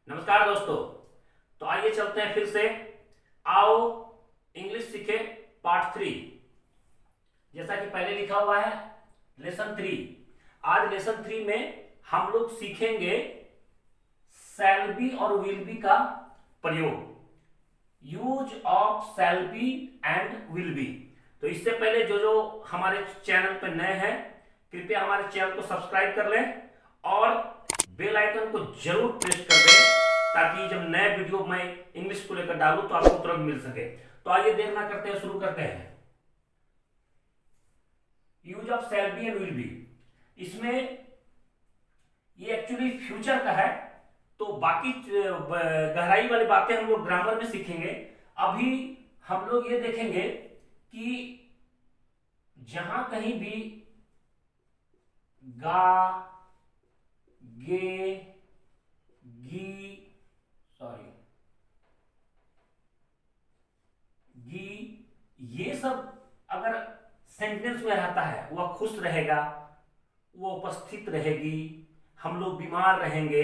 नमस्कार दोस्तों। तो आइए चलते हैं फिर से। आओ इंग्लिश सीखे पार्ट 3। जैसा कि पहले लिखा हुआ है लेसन 3। आज लेसन 3 में हम लोग सीखेंगे शैल बी और विल बी का प्रयोग। Use of shall be and will be. तो इससे पहले जो जो हमारे चैनल पर नए हैं कृपया हमारे चैनल को सब्सक्राइब कर लें और बेल आइकन को जरूर प्रेस कर दें ताकि जब नए वीडियो मैं इंग्लिश को लेकर डालूं तो आपको तुरंत मिल सके। तो आइए देर ना करते हैं, शुरू करते हैं। Use of shall be and will be, इसमें ये एक्चुअली फ्यूचर का है तो बाकी गहराई वाली बातें हम लोग ग्रामर में सीखेंगे। अभी हम लोग ये देखेंगे कि जहां कहीं भी गा, गे, गी, ये सब अगर सेंटेंस में रहता है, वह खुश रहेगा, वो उपस्थित रहेगी, हम लोग बीमार रहेंगे।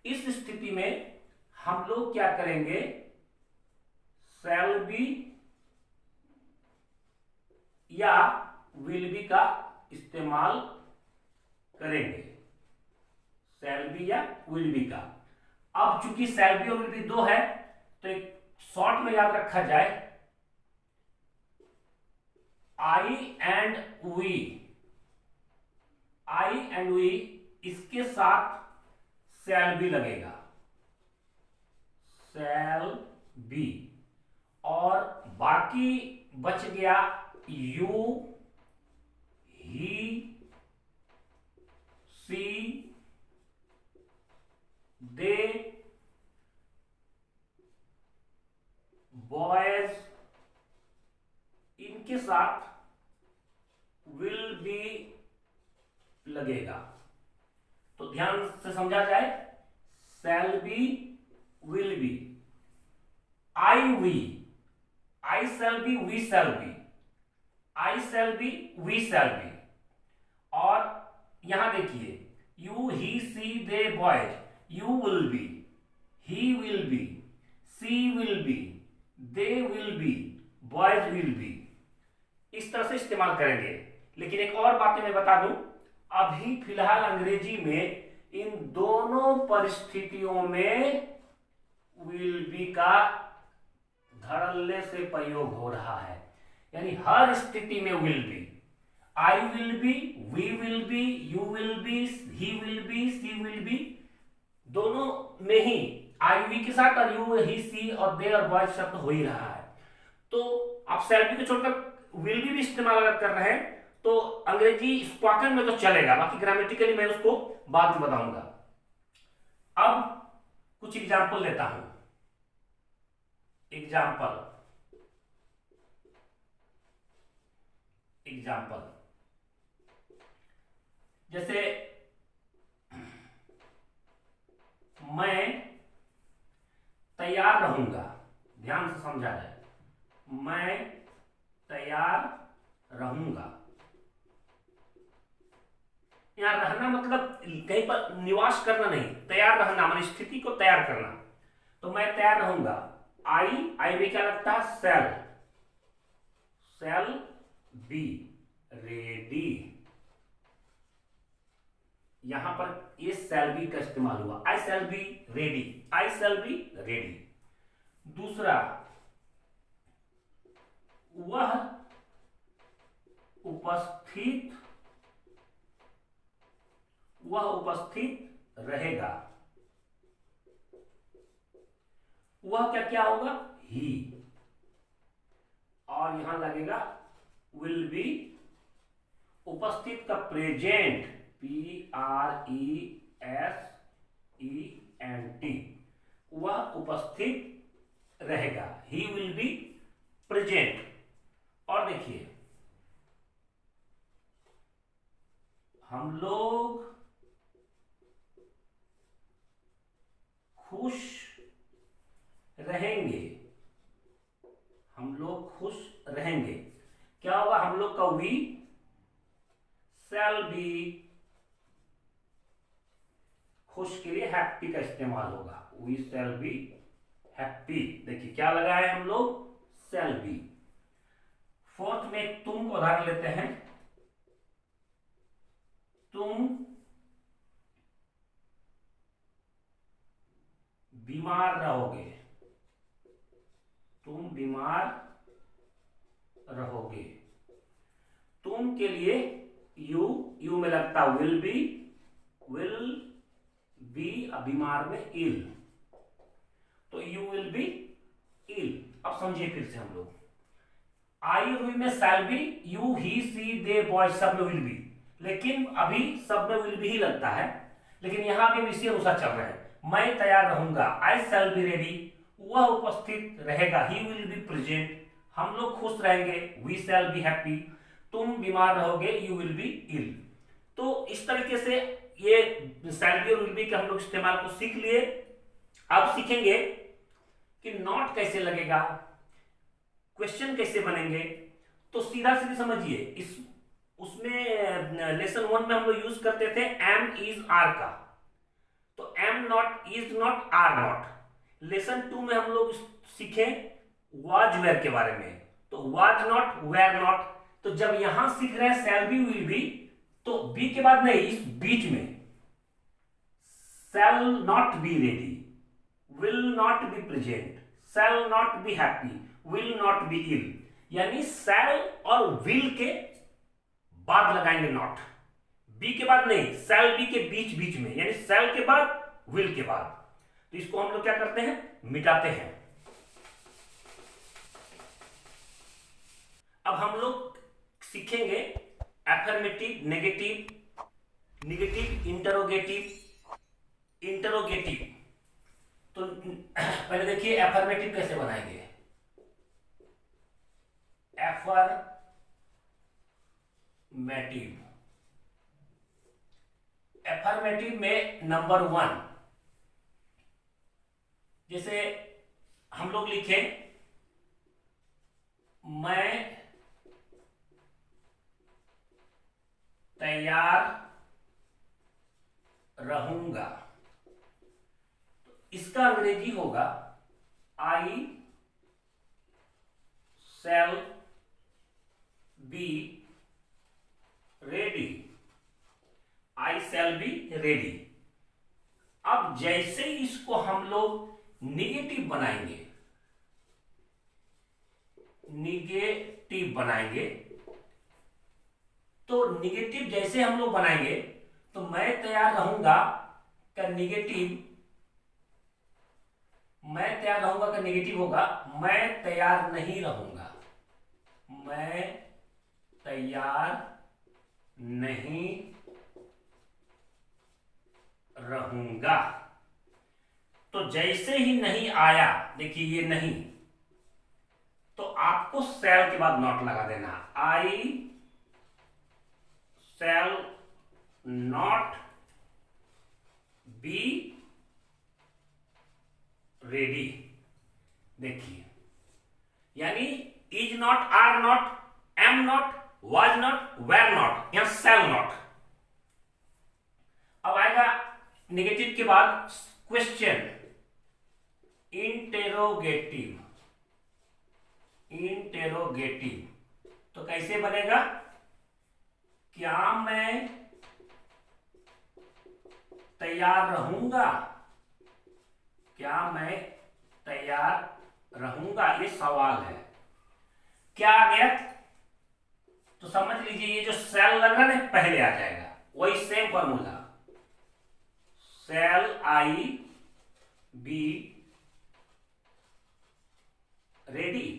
इस स्थिति में हम लोग क्या करेंगे, शैल बी या विल बी का इस्तेमाल करेंगे। शैल बी या विल बी का। अब चूंकि शैल बी और विल बी दो है तो एक शॉर्ट में याद रखा जाए, I and we. I and we इसके साथ शैल बी लगेगा, शैल बी। और बाकी बच गया you, he, she, they, boys, इनके साथ विल बी लगेगा। तो ध्यान से समझा जाए, shall be, will be. I we, I shall be, we shall be, I shall be, we shall be. और यहां देखिए, you, he, she, they, boys, you will be, he will be, she will be, they will be, boys will be. इस तरह से इस्तेमाल करेंगे। लेकिन एक और बात मैं बता दूं, अभी फिलहाल अंग्रेजी में इन दोनों परिस्थितियों में विल बी का धड़ल्ले से प्रयोग हो रहा है। यानी हर स्थिति में will be, I will be, we will be, you will be, he will be, she will be, दोनों में ही आई वी के साथ और यू, ही, सी और दे और बॉयज शब्द हो ही रहा है। तो आप शैल बी को छोड़कर विल बी इस्तेमाल अगर कर रहे हैं तो अंग्रेजी स्पोकन में तो चलेगा, बाकी ग्रामेटिकली मैं उसको बाद में बताऊंगा। अब कुछ एग्जाम्पल लेता हूं। एग्जाम्पल जैसे मैं तैयार रहूंगा। ध्यान से समझा जाए, मैं तैयार रहूंगा। यहां रहना मतलब कहीं पर निवास करना नहीं, तैयार रहना मान स्थिति को तैयार करना। तो मैं तैयार रहूंगा। आई में क्या लगता है, शैल, शैल बी रेडी। यहां पर ये शैल बी का इस्तेमाल हुआ, I shall be ready, I shall be ready. दूसरा, वह उपस्थित, वह उपस्थित रहेगा। वह क्या क्या होगा, ही। और यहां लगेगा विल बी। उपस्थित का present, P R E S E N T, वह उपस्थित रहेगा, ही विल बी प्रेजेंट। और देखिए, हम लोग खुश रहेंगे, हम लोग खुश रहेंगे। क्या होगा, हम लोग का वी शैल बी खुश के लिए हैप्पी का इस्तेमाल होगा, वी शैल बी हैप्पी। देखिए क्या लगा है हम लोग, शैल बी। फोर्थ में तुम को उदाहरण लेते हैं, तुम बीमार रहोगे, तुम बीमार रहोगे। तुम के लिए यू में लगता विल बी, बीमार में इल, तो यू विल बी इल। अब समझिए फिर से हम लोग, आई और वी में shall be, you he she they boy सब में विल बी, लेकिन अभी सब में विल बी ही लगता है, लेकिन यहां भी हम इसी अनुसार चल रहे हैं। मैं तैयार रहूंगा, आई शैल बी रेडी, वह उपस्थित रहेगा, ही विल बी प्रेजेंट, हम लोग खुश रहेंगे, वी शैल बी हैप्पी, तुम बीमार रहोगे, यू विल बी इल। तो इस तरीके से ये शैल बी और विल बी के हम लोग इस्तेमाल को सीख लिए। अब सीखेंगे कि नॉट कैसे लगेगा, क्वेश्चन कैसे बनेंगे। तो सीधा सीधी समझिए, इस उसमें लेसन 1 में हम लोग यूज करते थे एम इज आर का, तो am not, is not, are not. Lesson 2 में हम लोग सीखे वाज वेयर के बारे में, तो वाज नॉट, वेयर नॉट। तो जब यहां सीख रहे हैं शैल बी विल बी, तो बी के बाद नहीं, इस बीच में shall not be ready, will not be present, shall not be happy, will not be ill, यानी शैल और विल के बाद लगाएंगे नॉट, बी के बाद नहीं, शैल बी के बीच बीच में, यानी शैल के बाद विल के बाद। तो इसको हम लोग क्या करते हैं, मिटाते हैं। अब हम लोग सीखेंगे एफर्मेटिव, नेगेटिव, नेगेटिव, इंटरोगेटिव। तो पहले देखिए एफर्मेटिव कैसे बनाएंगे। एफर्मेटिव में नंबर 1, जैसे हम लोग लिखे मैं तैयार रहूंगा, तो इसका अंग्रेजी होगा I shall be ready, I shall be ready. अब जैसे ही इसको हम लोग निगेटिव बनाएंगे, तो निगेटिव जैसे हम लोग बनाएंगे, तो मैं तैयार रहूंगा का निगेटिव, मैं तैयार रहूंगा का निगेटिव होगा मैं तैयार नहीं रहूंगा, मैं तैयार नहीं रहूंगा। तो जैसे ही नहीं आया, देखिए ये नहीं, तो आपको शैल के बाद नॉट लगा देना, I shall not be ready. देखिए यानी is not, are not, am not, was not, were not, या शैल नॉट। अब आएगा नेगेटिव के बाद क्वेश्चन, इंटेरोगेटिव, तो कैसे बनेगा, क्या मैं तैयार रहूंगा, क्या मैं तैयार रहूंगा, ये सवाल है। क्या आ गया, तो समझ लीजिए ये जो सेल लग रहा है ना पहले आ जाएगा, वही same formula, shall I be ready,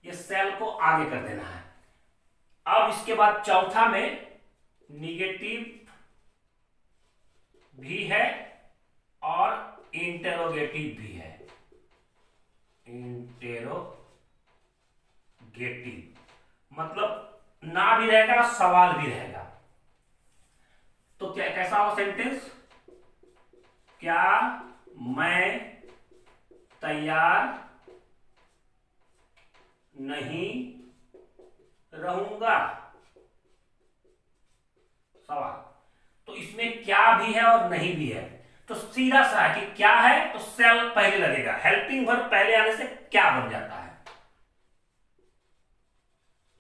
ये सेल को आगे कर देना है। अब इसके बाद चौथा में निगेटिव भी है और इंटेरोगेटिव भी है, इंटेरोगेटिव मतलब ना भी रहेगा सवाल भी रहेगा। तो क्या कैसा हो सेंटेंस, क्या मैं तैयार नहीं रहूंगा, सवाल। तो इसमें क्या भी है और नहीं भी है। तो सीधा सा है कि क्या है, तो सेल पहले लगेगा। हेल्पिंग वर्ब पहले आने से क्या बन जाता है,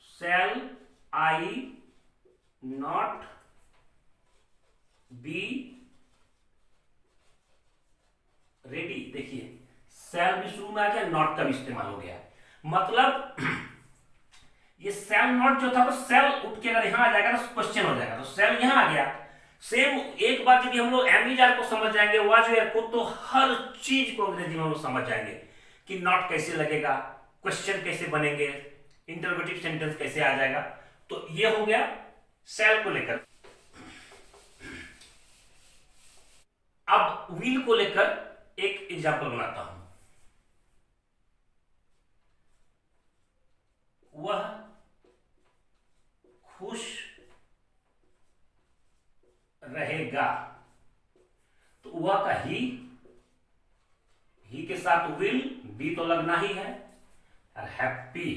shall I not be ready. देखिए सेल भी शुरू में आ गया, नॉट का भी इस्तेमाल हो गया, मतलब ये सेल नॉट जो था, तो सेल उठ के अगर यहां आ जाएगा तो क्वेश्चन हो जाएगा, तो सेल यहां आ गया। सेम एक बार यदि हम लोग एमिजार को समझ जाएंगे, वाज वेयर को, तो हर चीज को अंग्रेजी में हम लोग समझ जाएंगे कि नॉट कैसे लगेगा, क्वेश्चन कैसे बनेंगे, इंटरोगेटिव सेंटेंस कैसे आ जाएगा। तो ये हो गया सेल को लेकर। अब व्हील को लेकर एक एग्जांपल बनाता हूं। वह खुश रहेगा, तो वह का ही के साथ विल, बी तो लगना ही है, और happy,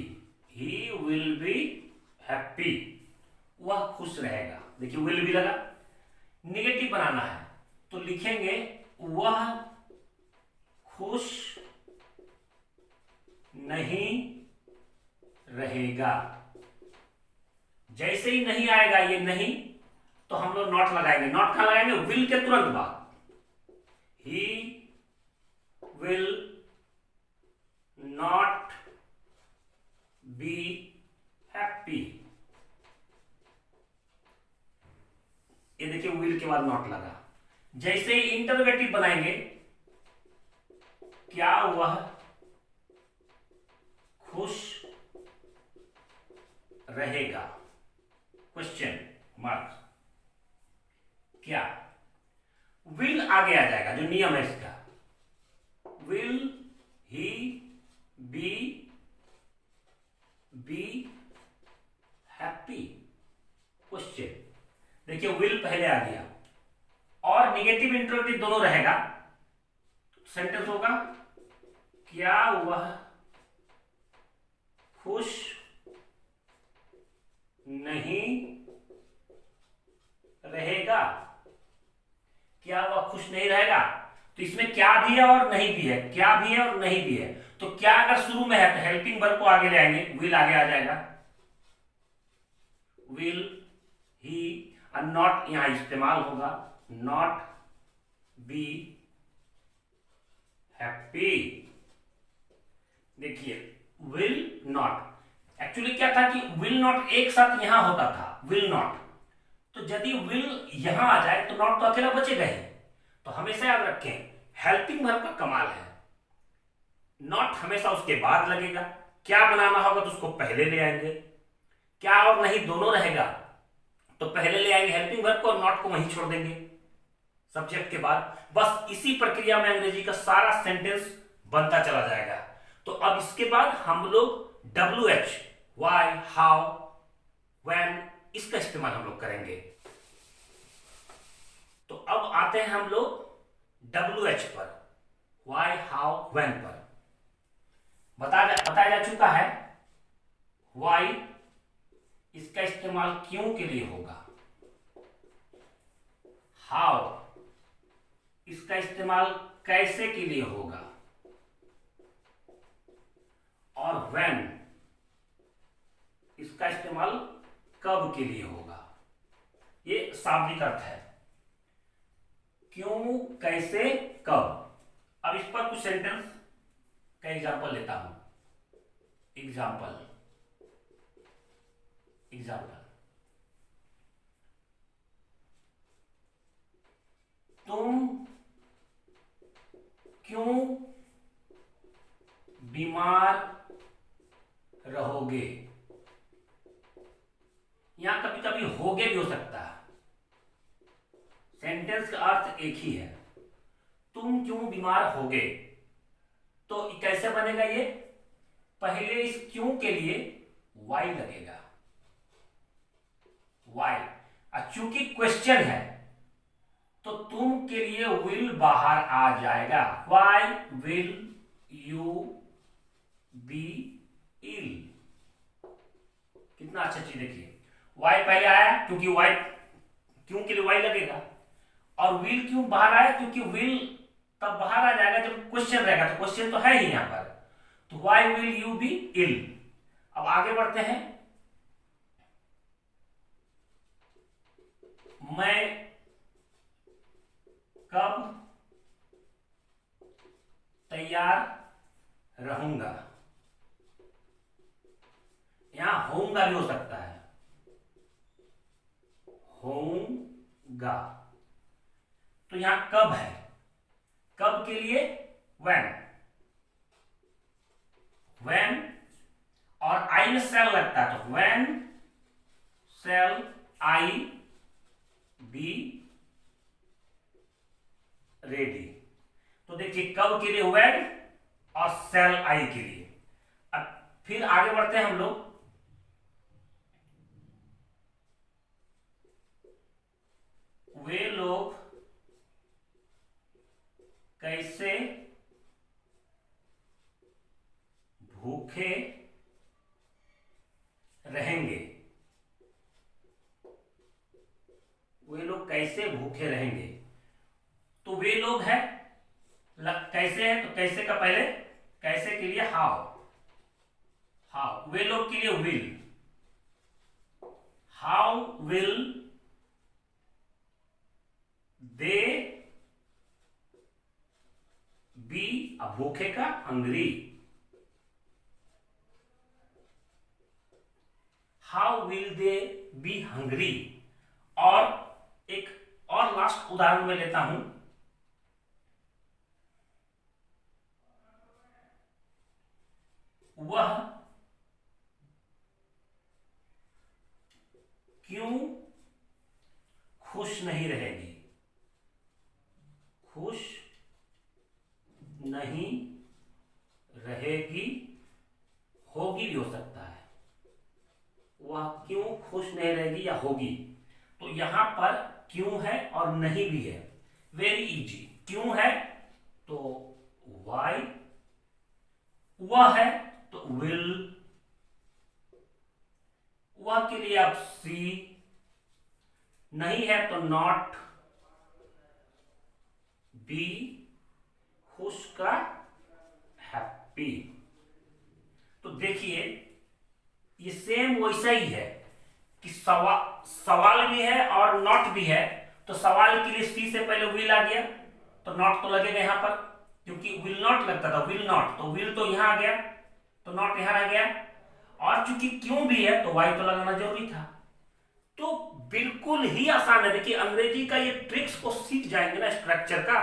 he will be happy, वह खुश रहेगा। देखिए विल भी लगा, निगेटिव बनाना है तो लिखेंगे वह खुश नहीं रहेगा। जैसे ही नहीं आएगा ये नहीं, तो हम लोग नॉट लगाएंगे। नॉट कहां लगाएंगे, विल के तुरंत बाद। He will not be happy, ये देखिए विल के बाद नॉट लगा। जैसे ही इंटरोगेटिव बनाएंगे, क्या वह खुश रहेगा, क्वेश्चन मार्क, क्या विल आगे आ जाएगा, जो नियम है इसका, will he be happy, question. देखिए विल पहले आ गया और निगेटिव इंटरोगेटिव दोनों रहेगा, सेंटेंस होगा क्या वह खुश नहीं रहेगा। क्या वह खुश नहीं रहेगा, तो इसमें क्या भी है और नहीं भी है, क्या भी है और नहीं भी है। तो क्या अगर शुरू में है तो हेल्पिंग वर्ब को आगे ले आएंगे, विल आगे आ जाएगा, विल ही, और नॉट यहां इस्तेमाल होगा, नॉट बी हैप्पी। देखिए विल नॉट, एक्चुअली क्या था कि विल नॉट एक साथ यहां होता था, विल नॉट, तो यदि विल यहां आ जाए तो नॉट तो अकेला बचेगा ही। तो हमेशा याद रखें हेल्पिंग वर्ब का कमाल है, नॉट हमेशा उसके बाद लगेगा, क्या बनाना होगा तो उसको पहले ले आएंगे, क्या और नहीं दोनों रहेगा तो पहले ले आएंगे हेल्पिंग वर्ब को और नॉट को वहीं छोड़ देंगे सब्जेक्ट के बाद। बस इसी प्रक्रिया में अंग्रेजी का सारा सेंटेंस बनता चला जाएगा। तो अब इसके बाद हम लोग WH, वाई, हाउ, व्हेन, इसका इस्तेमाल हम लोग करेंगे। तो अब आते हैं हम लोग WH पर, वाई, हाउ, व्हेन पर। बताया जा चुका है वाई इसका इस्तेमाल क्यों के लिए होगा, हाउ इसका इस्तेमाल कैसे के लिए होगा, और व्हेन इसका इस्तेमाल कब के लिए होगा। ये शाब्दिक अर्थ है, क्यों, कैसे, कब। अब इस पर कुछ सेंटेंस का एग्जाम्पल लेता हूं। एग्जाम्पल तुम क्यों बीमार रहोगे। यहां कभी कभी होगे भी हो सकता है, सेंटेंस का अर्थ एक ही है। तुम क्यों बीमार होगे, तो कैसे बनेगा ये, पहले इस क्यों के लिए वाई लगेगा, वाई, चूंकि क्वेश्चन है तो तुम के लिए विल बाहर आ जाएगा, why will you be ill. कितना अच्छा चीज, देखिए वाई पहले आया क्योंकि वाई, क्यों के लिए वाई लगेगा, और विल क्यों बाहर आया, क्योंकि विल तब बाहर आ जाएगा जब क्वेश्चन रहेगा, तो क्वेश्चन तो है ही यहां पर, तो why will you be ill. अब आगे बढ़ते हैं, मैं कब तैयार रहूंगा, यहां होऊंगा भी हो सकता है, होऊंगा, तो यहां कब है, कब के लिए when, when और आई में shall लगता है, तो when shall I be ready। तो देखिए कब के लिए when और shall I के लिए। अब फिर आगे बढ़ते हैं हम लोग, वे लोग कैसे भूखे रहेंगे, वे लोग कैसे भूखे रहेंगे, तो वे लोग है कैसे है, तो कैसे का पहले, कैसे के लिए हाउ, हाउ, वे लोग के लिए will, how will they B, अब भूखे का hungry, how will they be hungry. और एक और लास्ट उदाहरण में लेता हूं, वह क्यों खुश नहीं रहेगी, खुश नहीं रहेगी, होगी भी हो सकता है, वह क्यों खुश नहीं रहेगी या होगी, तो यहां पर क्यों है और नहीं भी है, वेरी इजी। क्यों है तो वाई, वह है तो विल, वह के लिए आप सी, नहीं है तो नॉट, बी खुश का हैप्पी। तो देखिए ये सेम वैसा ही है कि सवाल भी है और नॉट भी है, तो सवाल के लिए सी से पहले विल आ गया, तो नॉट तो लगेगा यहां पर, क्योंकि विल नॉट लगता था, विल नॉट, तो विल तो यहां आ गया, तो नॉट यहां आ गया, और चूंकि क्यों भी है तो वाई तो लगाना जरूरी था। तो बिल्कुल ही आसान है, देखिए अंग्रेजी का ये ट्रिक्स को सीख जाएंगे ना स्ट्रक्चर का,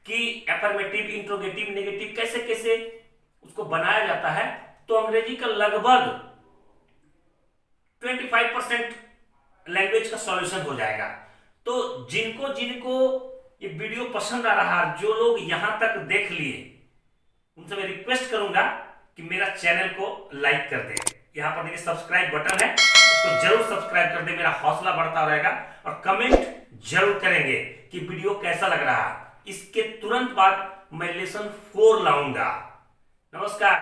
कि अफर्मेटिव, इंट्रोगेटिव, नेगेटिव कैसे कैसे उसको बनाया जाता है, तो अंग्रेजी का लगभग 25% लैंग्वेज का सॉल्यूशन हो जाएगा। तो जिनको जिनको ये वीडियो पसंद आ रहा, जो लोग यहां तक देख लिए, उनसे मैं रिक्वेस्ट करूंगा कि मेरा चैनल को लाइक कर दें, यहां पर देखिए सब्सक्राइब बटन है, उसको जरूर सब्सक्राइब कर दें, मेरा हौसला बढ़ता रहेगा, और कमेंट जरूर करेंगे कि वीडियो कैसा लग रहा है। इसके तुरंत बाद मैं लेसन 4 लाऊंगा। नमस्कार।